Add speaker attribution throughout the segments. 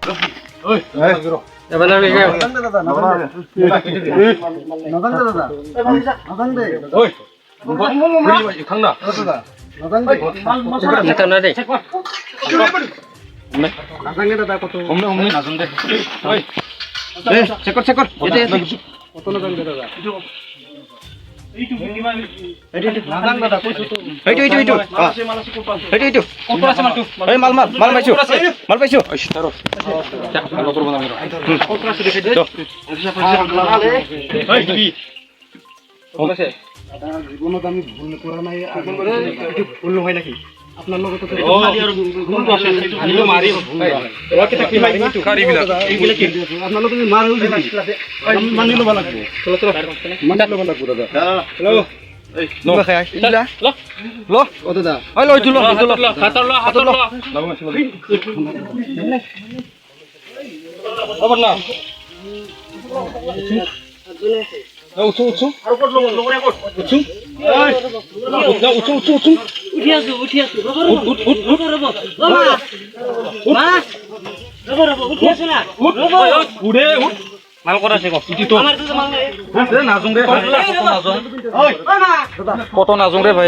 Speaker 1: Oi, এবার লাগে গে নাগাং দাদা নাগাং দে ওই পুরি খাংনা দাদা নাগাং দে এটা না দে নাগাং দাদা কত ওমনে নাগাং দে ওই এ চেক কর এতে কত নাগাং দে দাদা এইটু নাগাং দাদা কইছো তো এইটু এইটু কত আছে মাল এই মাল পাইছো ওই তারো ভালো করব না কত আছে দেখে দে এই কি কত আছে জীবনত আমি ভুল করা নাই একটু ভুল হয় নাকি আপনার লগে তো মারি আর ভুল আছে সেটা মারি ওকে তা কি মারি তো খারি বিলা এইগুলা কি আপনার লগে মারও দিছি আমি মানিলো ভালো লাগবে চলো মানিলো ভালো লাগবে দাদা হ্যালো এই নো খাই ইলা লো ও দাদা ওই লই তুলো হাতর লো লাগো মাছ আবার না উঠু আর কত লগরে কত উঠু উঠু উঠি আসু রব উঠি আসু না উড়ে মাল করা আছে কত আমার তো মাল নাই রে নাজুং রে ওই কত নাজুং রে ভাই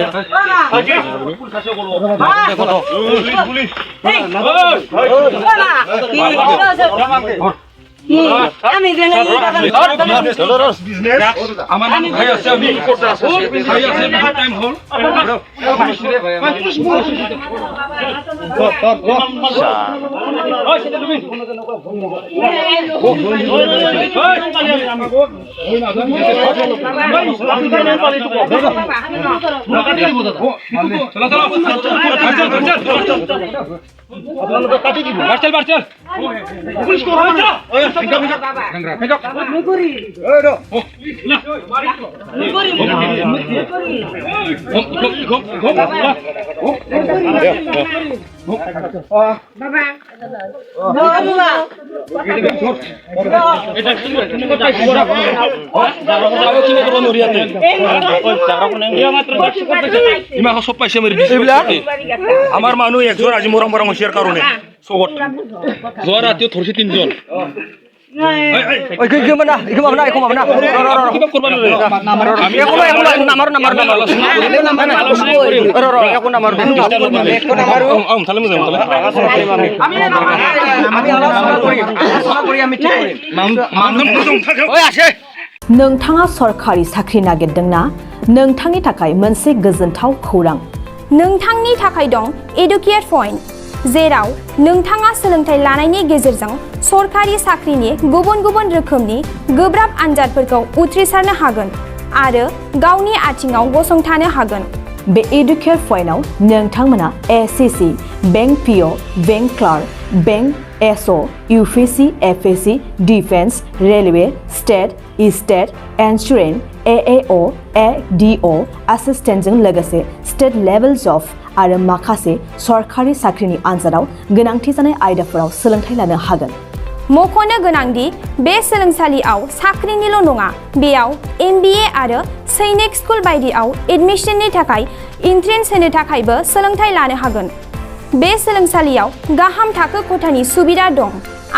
Speaker 1: আমি দেন আমার ভাই আছে আমি করতে আছে ভাই আছে টাইম হল বারচল পুলিশ কো আমার মানুষ একজন আজি মরম হইয়ার কারণে জ্বর রাতে ধরছে তিনজন ওই কি মানা কিবা করবা আমি
Speaker 2: नोंथाङा सरखारि साख्रि नागिरदोंना नोंथांनि थाखाय मोनसे गोजोनथाव खौरां नोंथांनि थाखाय दं एडुकेट पॉइंट जेराव नोंथाङा सोलोंथाइ लानायनि गेजेरजों सरखारि साख्रिनि गुबुन रोखोमनि गोब्राब आनजादफोरखौ उथ्रिसारनो हागोन आरो गावनि आथिङाव गसंथानो हागोन बे एडुकेट पॉइन्टआव नोंथांमोना SSC bank PO bank clerk bank SO UPSC FSC defence railway state insurance AAO ADO एसिस्टेन्टजों लोगोसे स्टेट लेभेल जब आरो माखासे सरखारि साख्रिनि आनजादाव गोनांथि जानाय आयदाफोराव सोलोंथाइ लानो हागोन मख'नो गोनांदि बे सोलोंसालियाव साख्रिनिल' नङा बेयाव एमबिए आरो सैनिक स्कुल बायदियाव एडमिशननि थाखाय एन्ट्रेन्स होनो थाखायबो सोलोंथाइ लानो हागोन बे सोलोंसालियाव गाहाम थाखो खथानि सुबिदा दं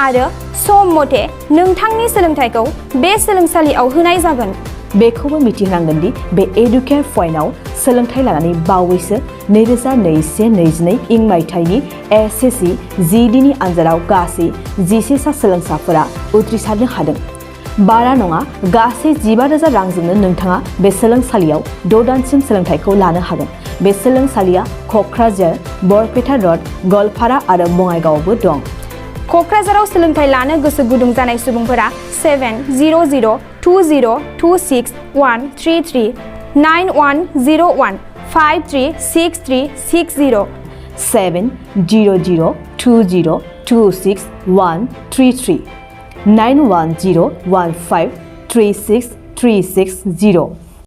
Speaker 2: आरो सम मथे नोंथांनि सोलोंथाइखौ बे सोलोंसालियाव होनाय जागोन बेखौबो मिथिनांगोन दि बे एडुकेट पॉइन्टआव सोलोंथाइ लानानै बावैसो 2021-22 इं मायथाइनि एसएससी जिडिनि आनजादाव गासै 11 सा सोलोंसाफोरा उथ्रिसारनो हादों बारा नङा गासै 15,000 रांजोंनो नोंथाङा बे सोलोंसालियाव 6 दानसिम सोलोंथाइखौ लानो हागोन बे सोलोंसालिया क'क्राझार बरपेटा रड गलपारा आरो बङाइगावआवबो दं क'क्राझाराव सोलोंथाइ लानो गोसो गुदुं जानाय सुबुंफोरा 70026133133 9101 536360 70020261333 9101536360